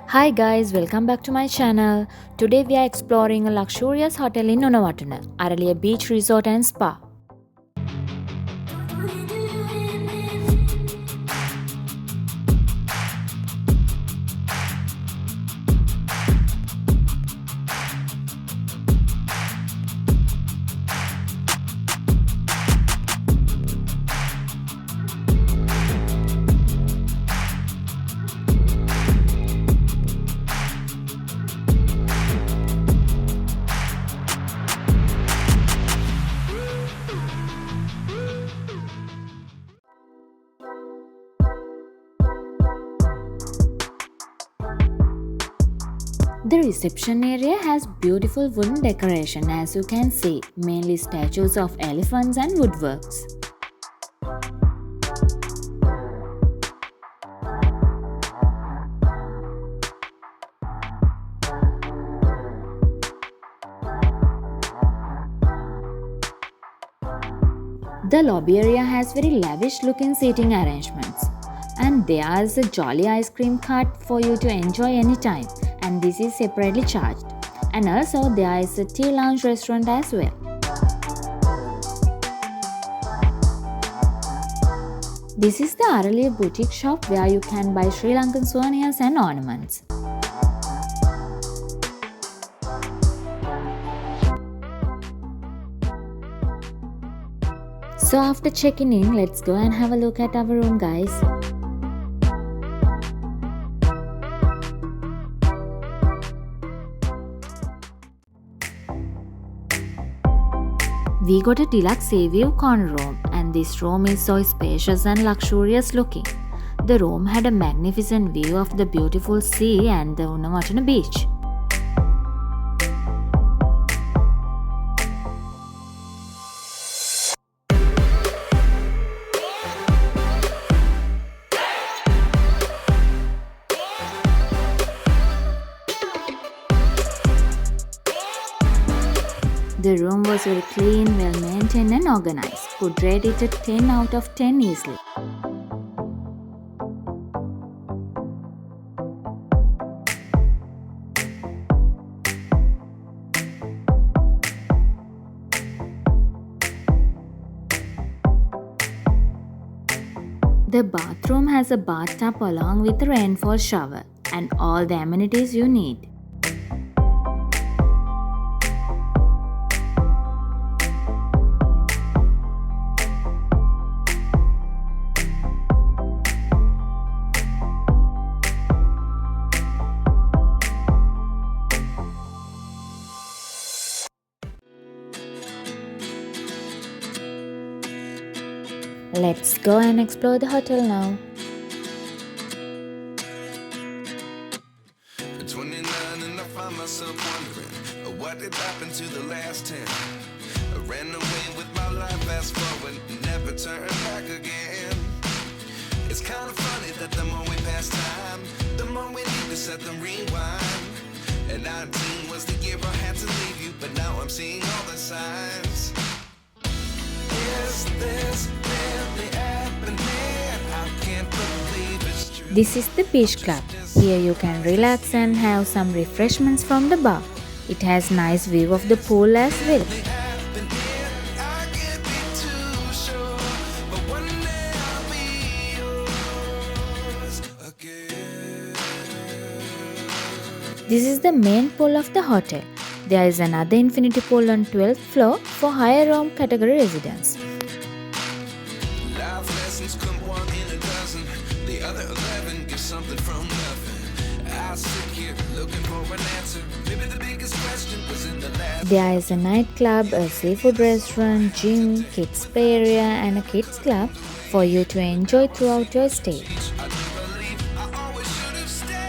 Hi guys, welcome back to my channel. Today we are exploring a luxurious hotel in Unawatuna, Araliya Beach Resort and Spa. The reception area has beautiful wooden decoration as you can see, mainly statues of elephants and woodworks. The lobby area has very lavish looking seating arrangements. And there is a jolly ice cream cart for you to enjoy anytime, and this is separately charged. And also there is a tea lounge restaurant as well. This is the Araliya boutique shop where you can buy Sri Lankan souvenirs and ornaments. So after checking in, let's go and have a look at our room, guys. We got a deluxe sea view corner room, and this room is so spacious and luxurious looking. The room had a magnificent view of the beautiful sea and the Unawatuna Beach. The room was very clean, well maintained and organized. Could rate it a 10 out of 10 easily. The bathroom has a bathtub along with a rainfall shower and all the amenities you need. Let's go and explore the hotel now. At 29 and I find myself wondering what did happen to the last 10. I ran away with my life, fast forward, never turn back again. It's kind of funny that the more we pass time, the more we need to set them rewind. And 19 was the year I had to leave you, but now I'm seeing all the signs. Is this really happening? I can't believe it's true. This is the beach club. Here you can relax and have some refreshments from the bar. It has nice view of the pool as well. I can't be too sure, but one day I'll be yours again. This is the main pool of the hotel. There is another infinity pool on 12th floor for higher room category residents. Life lessons come one in a dozen. The other 11 get something from nothing. I sit here looking for an answer. Maybe the biggest question was in the last. There is a nightclub, a seafood restaurant, gym, kids play area and a kids club for you to enjoy throughout your stay. I do believe I always should have stayed.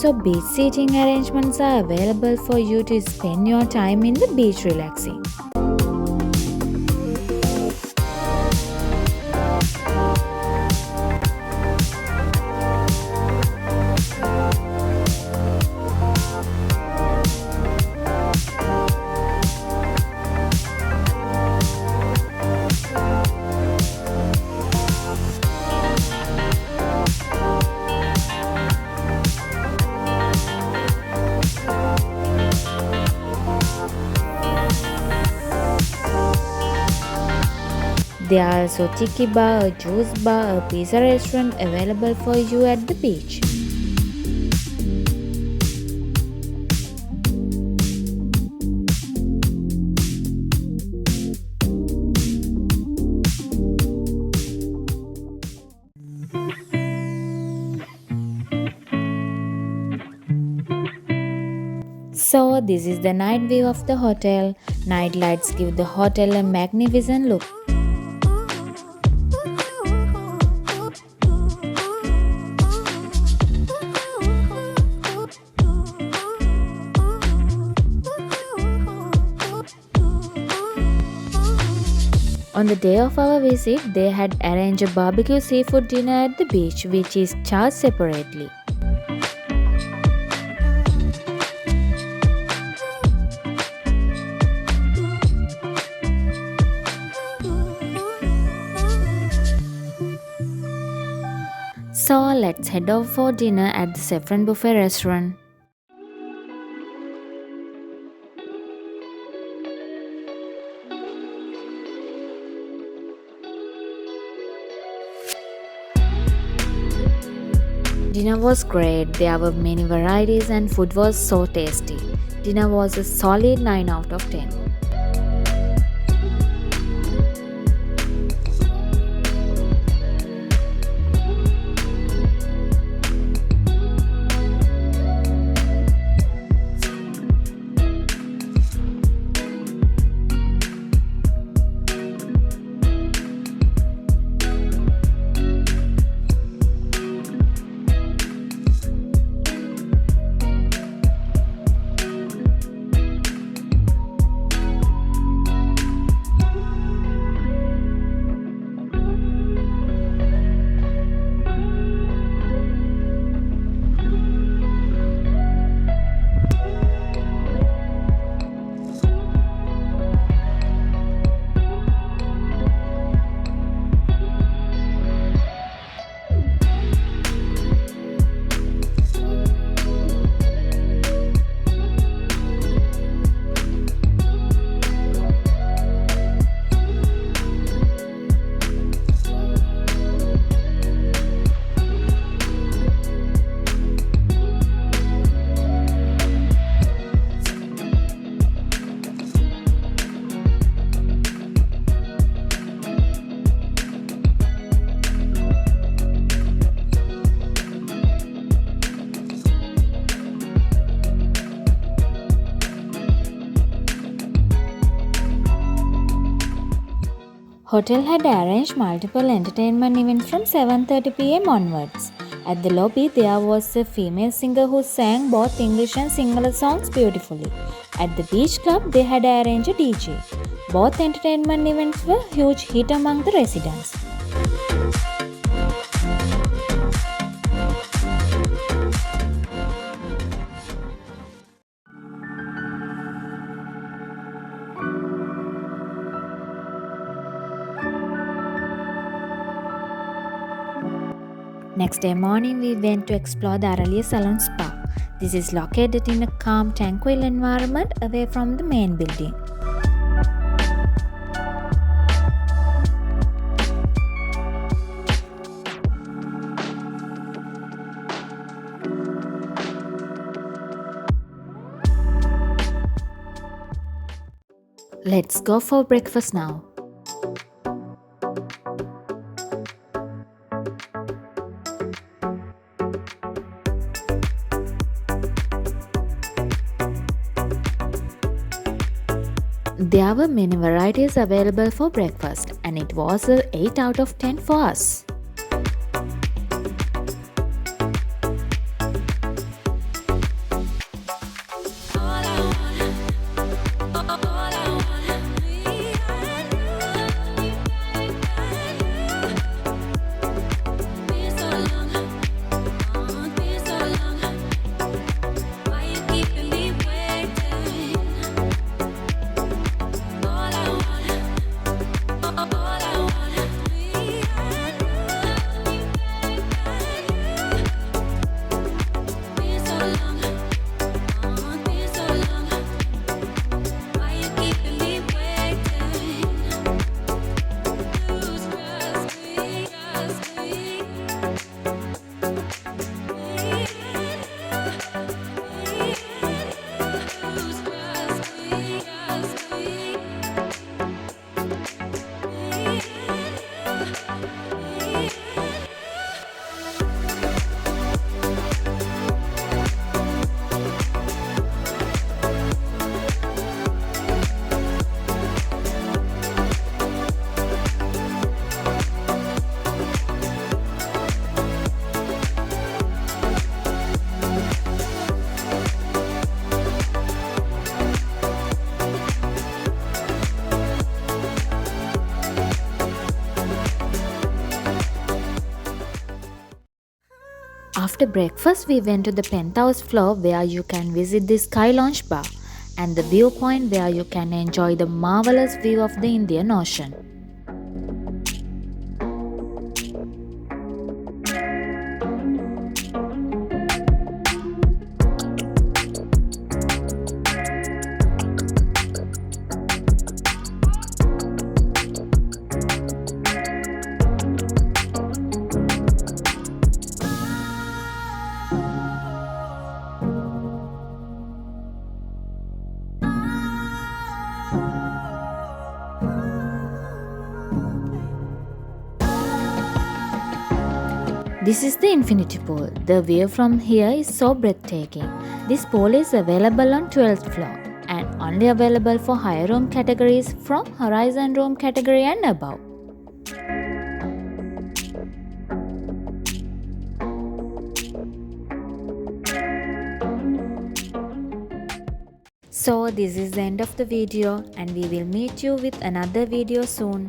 So beach seating arrangements are available for you to spend your time in the beach relaxing. There are also Tikki Bar, a juice bar, a pizza restaurant available for you at the beach. So this is the night view of the hotel. Night lights give the hotel a magnificent look. On the day of our visit, they had arranged a barbecue seafood dinner at the beach, which is charged separately. So let's head off for dinner at the Saffron Buffet restaurant. Dinner was great. There were many varieties and food was so tasty. Dinner was a solid 9 out of 10. Hotel had arranged multiple entertainment events from 7:30 p.m. onwards. At the lobby, there was a female singer who sang both English and Sinhala songs beautifully. At the beach club, they had arranged a DJ. Both entertainment events were a huge hit among the residents. Next day morning, we went to explore the Araliya Salon Spa. This is located in a calm, tranquil environment away from the main building. Let's go for breakfast now. There were many varieties available for breakfast, and it was a 8 out of 10 for us. After breakfast, we went to the penthouse floor where you can visit the Sky Lounge bar and the viewpoint where you can enjoy the marvelous view of the Indian Ocean. This is the infinity pool. The view from here is so breathtaking. This pool is available on 12th floor and only available for higher room categories from Horizon room category and above. So this is the end of the video and we will meet you with another video soon.